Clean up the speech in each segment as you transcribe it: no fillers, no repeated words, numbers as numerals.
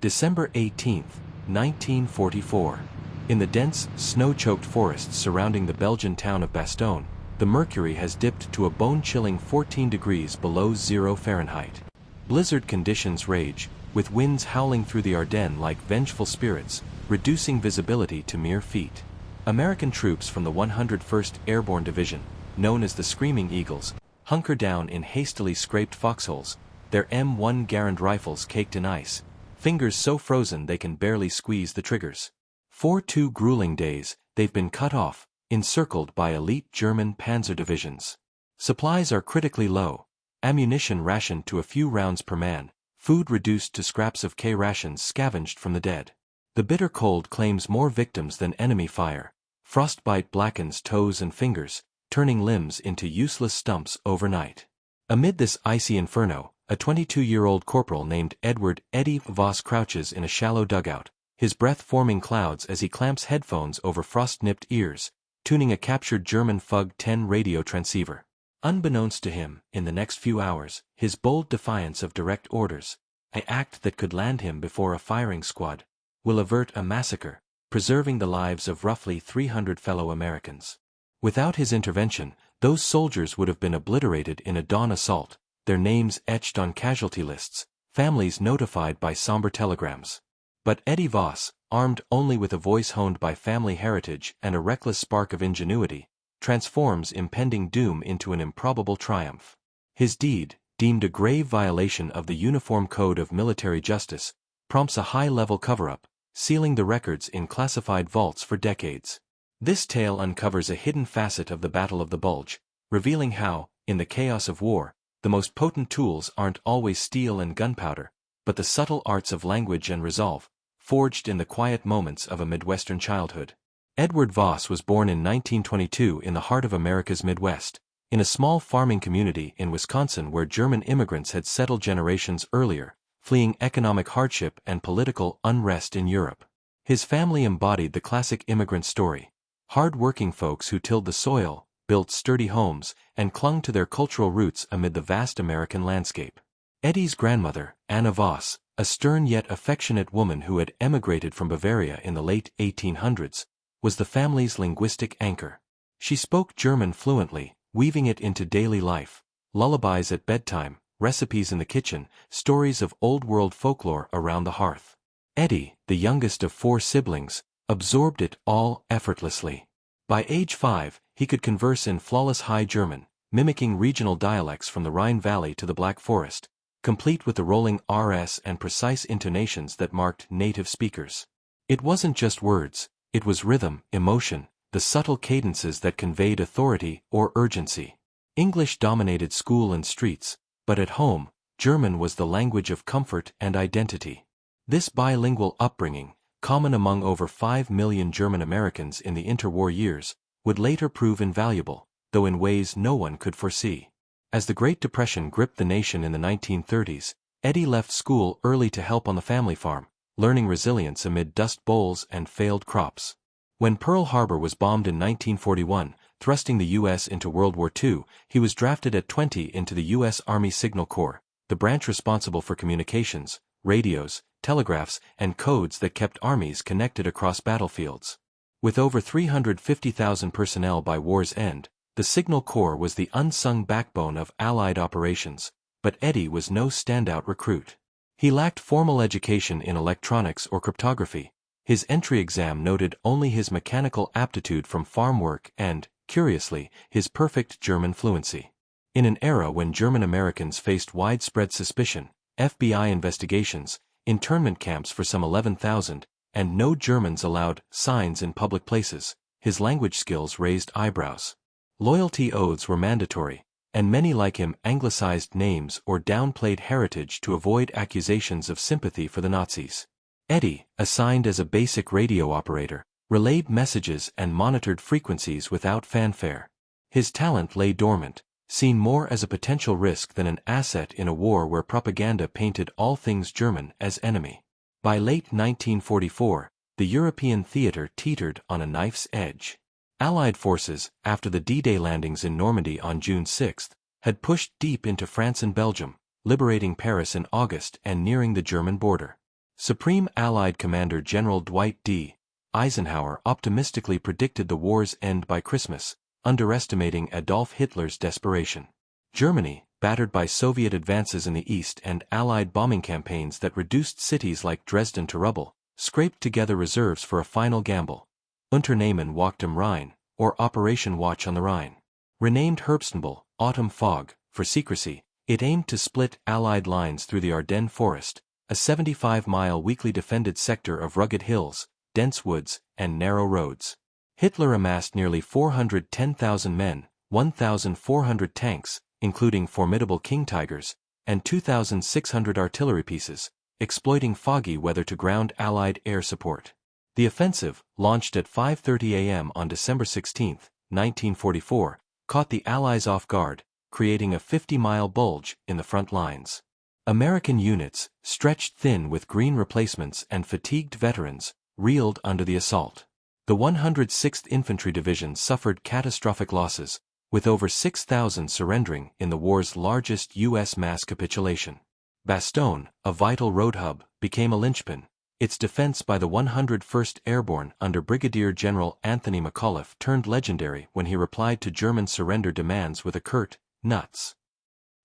December 18, 1944. In the dense, snow-choked forests surrounding the Belgian town of Bastogne, the mercury has dipped to a bone-chilling 14 degrees below 0 Fahrenheit. Blizzard conditions rage, with winds howling through the Ardennes like vengeful spirits, reducing visibility to mere feet. American troops from the 101st Airborne Division, known as the Screaming Eagles, hunker down in hastily scraped foxholes, their M1 Garand rifles caked in ice, fingers so frozen they can barely squeeze the triggers. For 2 grueling days, they've been cut off, encircled by elite German Panzer divisions. Supplies are critically low, ammunition rationed to a few rounds per man, food reduced to scraps of K rations scavenged from the dead. The bitter cold claims more victims than enemy fire. Frostbite blackens toes and fingers, turning limbs into useless stumps overnight. Amid this icy inferno, a 22-year-old corporal named Eddie Voss crouches in a shallow dugout, his breath forming clouds as he clamps headphones over frost-nipped ears, tuning a captured German Fug-10 radio transceiver. Unbeknownst to him, in the next few hours, his bold defiance of direct orders, an act that could land him before a firing squad, will avert a massacre, preserving the lives of roughly 300 fellow Americans. Without his intervention, those soldiers would have been obliterated in a dawn assault, their names etched on casualty lists, families notified by somber telegrams. But Eddie Voss, armed only with a voice honed by family heritage and a reckless spark of ingenuity, transforms impending doom into an improbable triumph. His deed, deemed a grave violation of the Uniform Code of Military Justice, prompts a high-level cover-up, sealing the records in classified vaults for decades. This tale uncovers a hidden facet of the Battle of the Bulge, revealing how, in the chaos of war, the most potent tools aren't always steel and gunpowder, but the subtle arts of language and resolve, forged in the quiet moments of a Midwestern childhood. Edward Voss was born in 1922 in the heart of America's Midwest, in a small farming community in Wisconsin where German immigrants had settled generations earlier, fleeing economic hardship and political unrest in Europe. His family embodied the classic immigrant story: hard-working folks who tilled the soil, built sturdy homes, and clung to their cultural roots amid the vast American landscape. Eddie's grandmother, Anna Voss, a stern yet affectionate woman who had emigrated from Bavaria in the late 1800s, was the family's linguistic anchor. She spoke German fluently, weaving it into daily life: lullabies at bedtime, recipes in the kitchen, stories of old-world folklore around the hearth. Eddie, the youngest of 4 siblings, absorbed it all effortlessly. By age 5, he could converse in flawless High German, mimicking regional dialects from the Rhine Valley to the Black Forest, complete with the rolling Rs and precise intonations that marked native speakers. It wasn't just words, it was rhythm, emotion, the subtle cadences that conveyed authority or urgency. English dominated school and streets, but at home, German was the language of comfort and identity. This bilingual upbringing, common among over 5 million German Americans in the interwar years, would later prove invaluable, though in ways no one could foresee. As the Great Depression gripped the nation in the 1930s, Eddie left school early to help on the family farm, learning resilience amid dust bowls and failed crops. When Pearl Harbor was bombed in 1941, thrusting the U.S. into World War II, he was drafted at 20 into the U.S. Army Signal Corps, the branch responsible for communications, radios, telegraphs, and codes that kept armies connected across battlefields. With over 350,000 personnel by war's end, the Signal Corps was the unsung backbone of Allied operations, but Eddie was no standout recruit. He lacked formal education in electronics or cryptography. His entry exam noted only his mechanical aptitude from farm work and, curiously, his perfect German fluency. In an era when German Americans faced widespread suspicion, FBI investigations, internment camps for some 11,000, and no Germans allowed signs in public places, his language skills raised eyebrows. Loyalty oaths were mandatory, and many like him anglicized names or downplayed heritage to avoid accusations of sympathy for the Nazis. Eddie, assigned as a basic radio operator, relayed messages and monitored frequencies without fanfare. His talent lay dormant, seen more as a potential risk than an asset in a war where propaganda painted all things German as enemy. By late 1944, the European theater teetered on a knife's edge. Allied forces, after the D-Day landings in Normandy on June 6, had pushed deep into France and Belgium, liberating Paris in August and nearing the German border. Supreme Allied Commander General Dwight D. Eisenhower optimistically predicted the war's end by Christmas, underestimating Adolf Hitler's desperation. Germany, battered by Soviet advances in the east and Allied bombing campaigns that reduced cities like Dresden to rubble, scraped together reserves for a final gamble. Unternehmen Wacht am Rhein, or Operation Watch on the Rhine. Renamed Herbstnebel, Autumn Fog, for secrecy, it aimed to split Allied lines through the Ardennes forest, a 75-mile weakly defended sector of rugged hills, dense woods, and narrow roads. Hitler amassed nearly 410,000 men, 1,400 tanks, including formidable King Tigers, and 2,600 artillery pieces, exploiting foggy weather to ground Allied air support. The offensive, launched at 5:30 a.m. on December 16, 1944, caught the Allies off guard, creating a 50-mile bulge in the front lines. American units, stretched thin with green replacements and fatigued veterans, reeled under the assault. The 106th Infantry Division suffered catastrophic losses, with over 6,000 surrendering in the war's largest U.S. mass capitulation. Bastogne, a vital road hub, became a linchpin, its defense by the 101st Airborne under Brigadier General Anthony McAuliffe turned legendary when he replied to German surrender demands with a curt, "Nuts."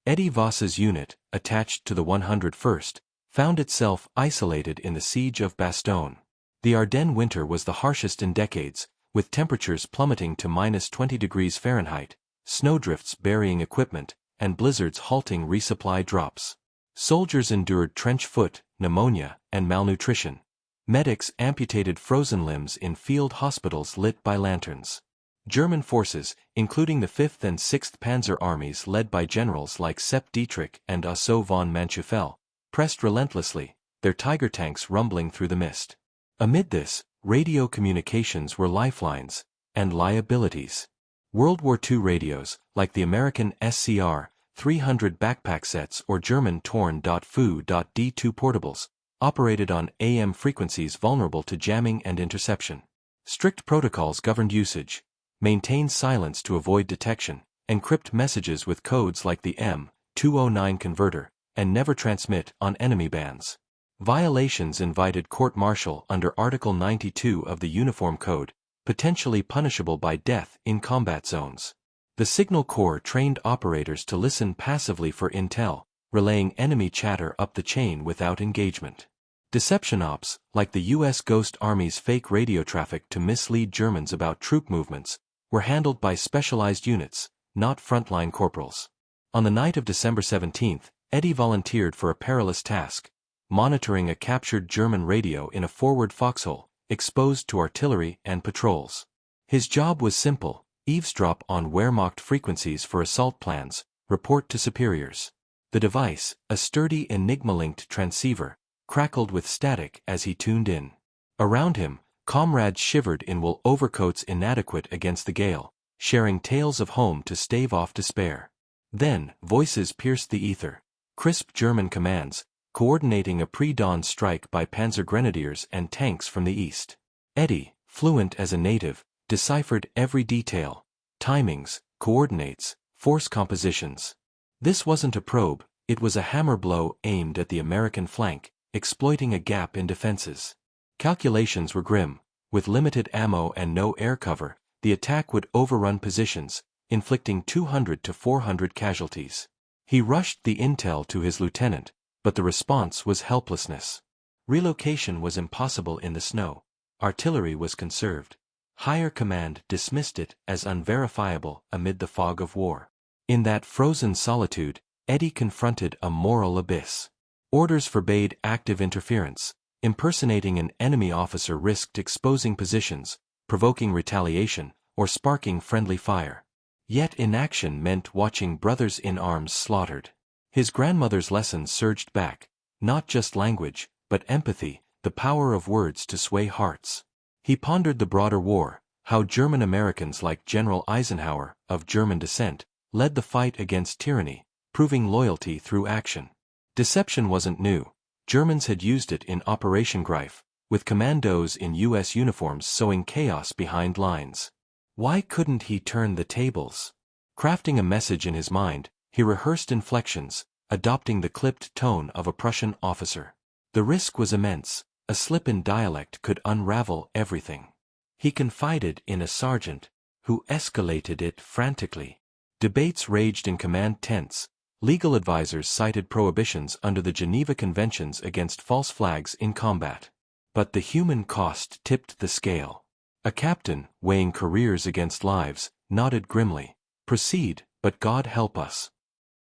Eddie Voss's unit, attached to the 101st, found itself isolated in the siege of Bastogne. The Ardennes winter was the harshest in decades, with temperatures plummeting to -20 degrees Fahrenheit, snowdrifts burying equipment, and blizzards halting resupply drops. Soldiers endured trench foot, pneumonia, and malnutrition. Medics amputated frozen limbs in field hospitals lit by lanterns. German forces, including the 5th and 6th Panzer armies led by generals like Sepp Dietrich and Otto von Manschufel, pressed relentlessly, their Tiger tanks rumbling through the mist. Amid this, radio communications were lifelines and liabilities. World War II radios, like the American SCR-300 backpack sets or German Torn.Fu.D2 portables, operated on AM frequencies vulnerable to jamming and interception. Strict protocols governed usage: maintain silence to avoid detection, encrypt messages with codes like the M209 converter, and never transmit on enemy bands. Violations invited court-martial under Article 92 of the Uniform Code, potentially punishable by death in combat zones. The Signal Corps trained operators to listen passively for intel, relaying enemy chatter up the chain without engagement. Deception ops, like the U.S. Ghost Army's fake radio traffic to mislead Germans about troop movements, were handled by specialized units, not frontline corporals. On the night of December 17, Eddie volunteered for a perilous task, monitoring a captured German radio in a forward foxhole, exposed to artillery and patrols. His job was simple: eavesdrop on Wehrmacht frequencies for assault plans, report to superiors. The device, a sturdy Enigma-linked transceiver, crackled with static as he tuned in. Around him, comrades shivered in wool overcoats inadequate against the gale, sharing tales of home to stave off despair. Then, voices pierced the ether. Crisp German commands, coordinating a pre-dawn strike by Panzer grenadiers and tanks from the east. Eddie, fluent as a native, deciphered every detail: timings, coordinates, force compositions. This wasn't a probe, it was a hammer blow aimed at the American flank, exploiting a gap in defenses. Calculations were grim: with limited ammo and no air cover, the attack would overrun positions, inflicting 200 to 400 casualties. He rushed the intel to his lieutenant, but the response was helplessness. Relocation was impossible in the snow. Artillery was conserved. Higher command dismissed it as unverifiable amid the fog of war. In that frozen solitude, Eddie confronted a moral abyss. Orders forbade active interference. Impersonating an enemy officer risked exposing positions, provoking retaliation, or sparking friendly fire. Yet inaction meant watching brothers in arms slaughtered. His grandmother's lessons surged back: not just language, but empathy, the power of words to sway hearts. He pondered the broader war, how German Americans like General Eisenhower, of German descent, led the fight against tyranny, proving loyalty through action. Deception wasn't new. Germans had used it in Operation Greif, with commandos in U.S. uniforms sowing chaos behind lines. Why couldn't he turn the tables? Crafting a message in his mind, he rehearsed inflections, adopting the clipped tone of a Prussian officer. The risk was immense. A slip in dialect could unravel everything. He confided in a sergeant, who escalated it frantically. Debates raged in command tents. Legal advisors cited prohibitions under the Geneva Conventions against false flags in combat. But the human cost tipped the scale. A captain, weighing careers against lives, nodded grimly. "Proceed, but God help us."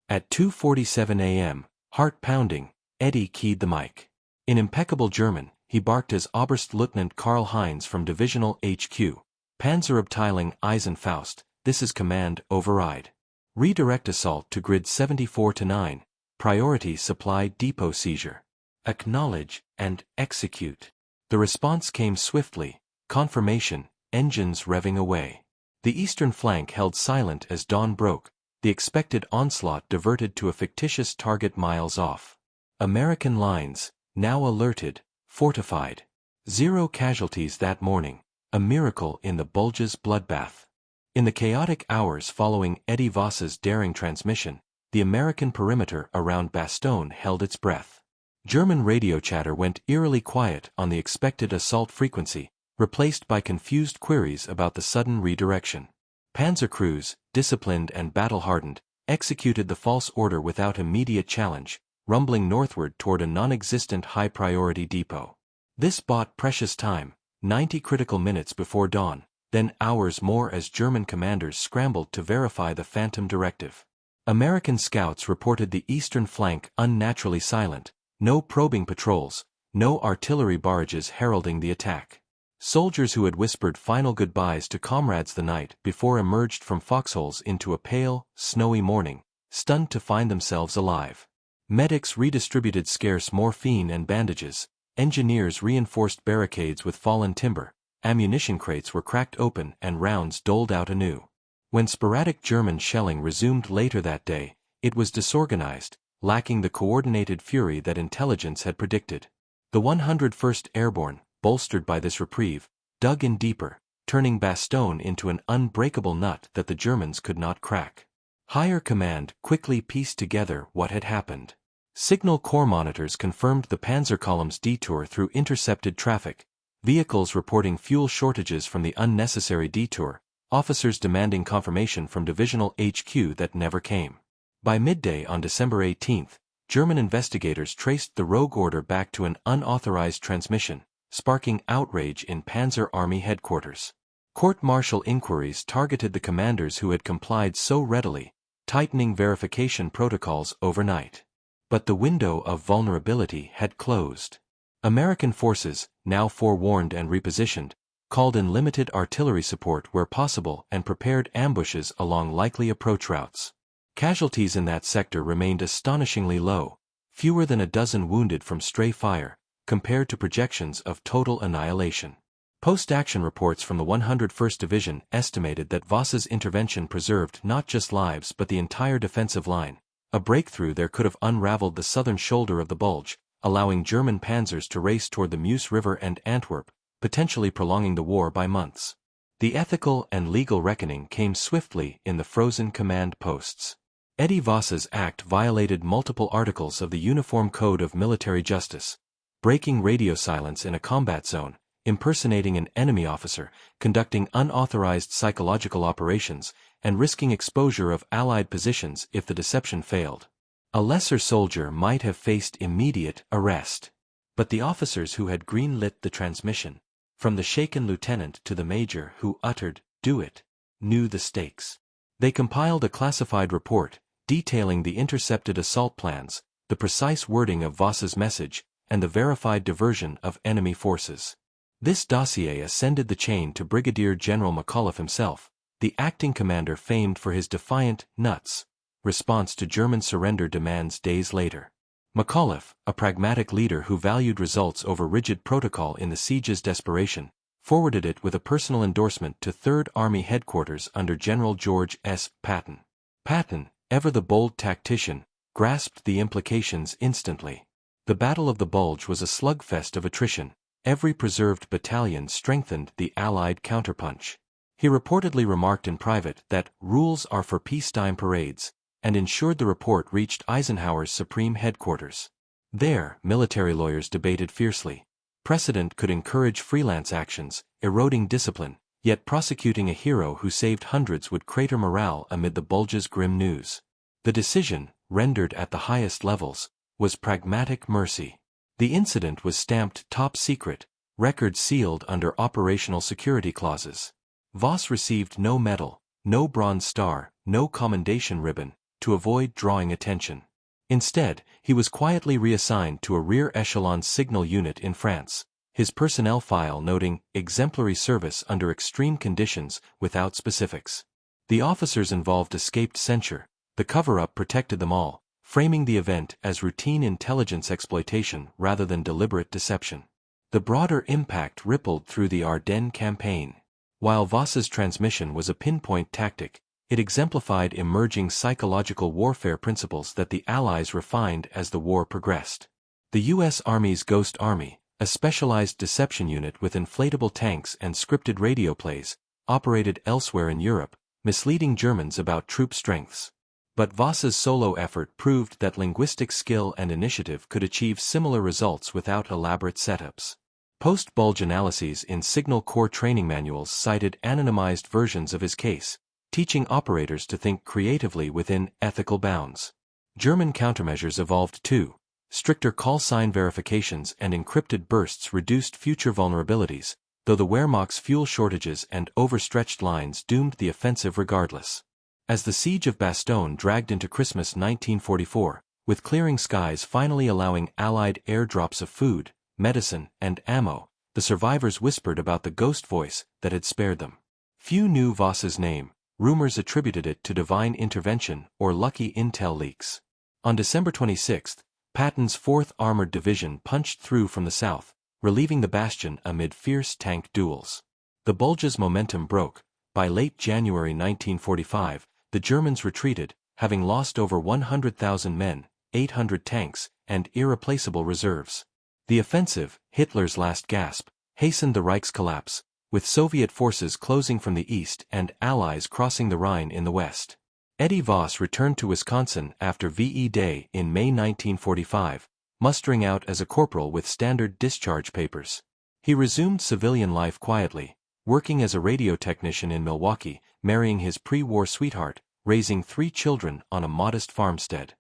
At 2:47 a.m., heart pounding, Eddie keyed the mic. In impeccable German, he barked as Oberstleutnant Karl Heinz from Divisional HQ. "Panzerabteilung Eisenfaust, this is command override. Redirect assault to grid 74-9, priority supply depot seizure. Acknowledge and execute." The response came swiftly. Confirmation, engines revving away. The eastern flank held silent as dawn broke, the expected onslaught diverted to a fictitious target miles off. American lines, now alerted, fortified. 0 casualties that morning, a miracle in the Bulge's bloodbath. In the chaotic hours following Eddie Voss's daring transmission, the American perimeter around Bastogne held its breath. German radio chatter went eerily quiet on the expected assault frequency, replaced by confused queries about the sudden redirection. Panzer crews, disciplined and battle-hardened, executed the false order without immediate challenge, rumbling northward toward a non-existent high-priority depot. This bought precious time, 90 critical minutes before dawn, then hours more as German commanders scrambled to verify the phantom directive. American scouts reported the eastern flank unnaturally silent, no probing patrols, no artillery barrages heralding the attack. Soldiers who had whispered final goodbyes to comrades the night before emerged from foxholes into a pale, snowy morning, stunned to find themselves alive. Medics redistributed scarce morphine and bandages, engineers reinforced barricades with fallen timber, ammunition crates were cracked open and rounds doled out anew. When sporadic German shelling resumed later that day, it was disorganized, lacking the coordinated fury that intelligence had predicted. The 101st Airborne, bolstered by this reprieve, dug in deeper, turning Bastogne into an unbreakable nut that the Germans could not crack. Higher command quickly pieced together what had happened. Signal Corps monitors confirmed the Panzer column's detour through intercepted traffic, vehicles reporting fuel shortages from the unnecessary detour, officers demanding confirmation from Divisional HQ that never came. By midday on December 18, German investigators traced the rogue order back to an unauthorized transmission, sparking outrage in Panzer Army headquarters. Court-martial inquiries targeted the commanders who had complied so readily, tightening verification protocols overnight. But the window of vulnerability had closed. American forces, now forewarned and repositioned, called in limited artillery support where possible and prepared ambushes along likely approach routes. Casualties in that sector remained astonishingly low, fewer than a dozen wounded from stray fire, compared to projections of total annihilation. Post-action reports from the 101st Division estimated that Voss's intervention preserved not just lives but the entire defensive line. A breakthrough there could have unraveled the southern shoulder of the Bulge, allowing German panzers to race toward the Meuse River and Antwerp, potentially prolonging the war by months. The ethical and legal reckoning came swiftly in the frozen command posts. Eddie Voss's act violated multiple articles of the Uniform Code of Military Justice, breaking radio silence in a combat zone, impersonating an enemy officer, conducting unauthorized psychological operations, and risking exposure of Allied positions if the deception failed. A lesser soldier might have faced immediate arrest. But the officers who had green-lit the transmission, from the shaken lieutenant to the major who uttered, "Do it," knew the stakes. They compiled a classified report, detailing the intercepted assault plans, the precise wording of Voss's message, and the verified diversion of enemy forces. This dossier ascended the chain to Brigadier General McAuliffe himself, the acting commander famed for his defiant, nuts, response to German surrender demands days later. McAuliffe, a pragmatic leader who valued results over rigid protocol in the siege's desperation, forwarded it with a personal endorsement to 3rd Army headquarters under General George S. Patton. Patton, ever the bold tactician, grasped the implications instantly. The Battle of the Bulge was a slugfest of attrition. Every preserved battalion strengthened the Allied counterpunch. He reportedly remarked in private that rules are for peacetime parades, and ensured the report reached Eisenhower's supreme headquarters. There, military lawyers debated fiercely. Precedent could encourage freelance actions, eroding discipline, yet prosecuting a hero who saved hundreds would crater morale amid the Bulge's grim news. The decision, rendered at the highest levels, was pragmatic mercy. The incident was stamped top secret, records sealed under operational security clauses. Voss received no medal, no Bronze Star, no commendation ribbon, to avoid drawing attention. Instead, he was quietly reassigned to a rear echelon signal unit in France, his personnel file noting exemplary service under extreme conditions without specifics. The officers involved escaped censure. The cover-up protected them all, framing the event as routine intelligence exploitation rather than deliberate deception. The broader impact rippled through the Ardennes campaign. While Voss's transmission was a pinpoint tactic, it exemplified emerging psychological warfare principles that the Allies refined as the war progressed. The U.S. Army's Ghost Army, a specialized deception unit with inflatable tanks and scripted radio plays, operated elsewhere in Europe, misleading Germans about troop strengths. But Voss's solo effort proved that linguistic skill and initiative could achieve similar results without elaborate setups. Post-Bulge analyses in Signal Corps training manuals cited anonymized versions of his case, teaching operators to think creatively within ethical bounds. German countermeasures evolved too. Stricter call sign verifications and encrypted bursts reduced future vulnerabilities, though the Wehrmacht's fuel shortages and overstretched lines doomed the offensive regardless. As the siege of Bastogne dragged into Christmas 1944, with clearing skies finally allowing Allied airdrops of food, medicine, and ammo, the survivors whispered about the ghost voice that had spared them. Few knew Voss's name. Rumors attributed it to divine intervention or lucky intel leaks. On December 26, Patton's 4th Armored Division punched through from the south, relieving the bastion amid fierce tank duels. The Bulge's momentum broke. By late January 1945, the Germans retreated, having lost over 100,000 men, 800 tanks, and irreplaceable reserves. The offensive, Hitler's last gasp, hastened the Reich's collapse, with Soviet forces closing from the east and Allies crossing the Rhine in the west. Eddie Voss returned to Wisconsin after VE Day in May 1945, mustering out as a corporal with standard discharge papers. He resumed civilian life quietly, working as a radio technician in Milwaukee, marrying his pre-war sweetheart, raising 3 children on a modest farmstead.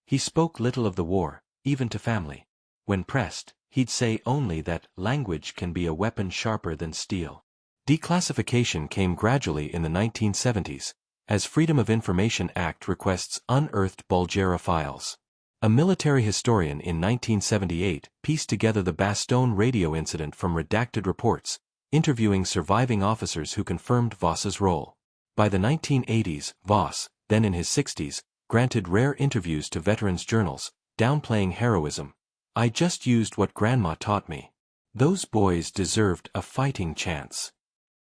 He spoke little of the war, even to family. When pressed, he'd say only that language can be a weapon sharper than steel. Declassification came gradually in the 1970s, as Freedom of Information Act requests unearthed Bulge-era files. A military historian in 1978 pieced together the Bastogne radio incident from redacted reports, interviewing surviving officers who confirmed Voss's role. By the 1980s, Voss, then in his 60s, granted rare interviews to veterans' journals, downplaying heroism. "I just used what Grandma taught me. Those boys deserved a fighting chance."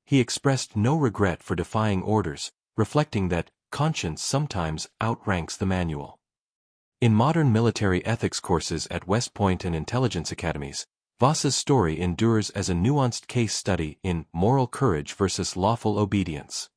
He expressed no regret for defying orders, reflecting that conscience sometimes outranks the manual. In modern military ethics courses at West Point and intelligence academies, Voss's story endures as a nuanced case study in moral courage versus lawful obedience.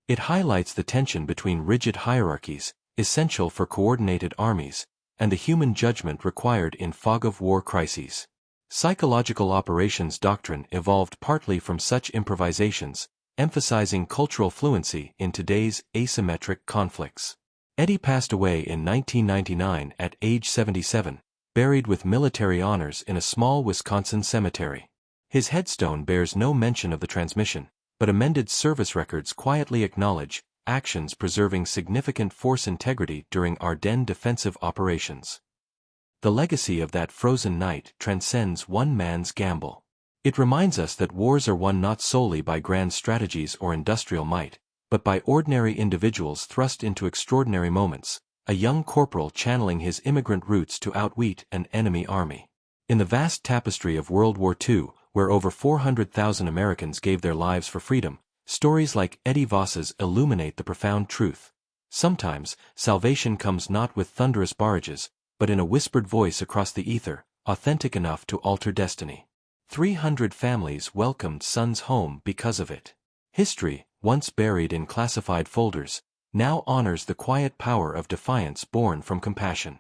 It highlights the tension between rigid hierarchies, essential for coordinated armies, and the human judgment required in fog-of-war crises. Psychological operations doctrine evolved partly from such improvisations, emphasizing cultural fluency in today's asymmetric conflicts. Eddie passed away in 1999 at age 77, buried with military honors in a small Wisconsin cemetery. His headstone bears no mention of the transmission, but amended service records quietly acknowledge actions preserving significant force integrity during Ardennes defensive operations. The legacy of that frozen night transcends one man's gamble. It reminds us that wars are won not solely by grand strategies or industrial might, but by ordinary individuals thrust into extraordinary moments, a young corporal channeling his immigrant roots to outwit an enemy army. In the vast tapestry of World War II, where over 400,000 Americans gave their lives for freedom, stories like Eddie Voss's illuminate the profound truth. Sometimes, salvation comes not with thunderous barrages, but in a whispered voice across the ether, authentic enough to alter destiny. 300 families welcomed sons home because of it. History, once buried in classified folders, now honors the quiet power of defiance born from compassion.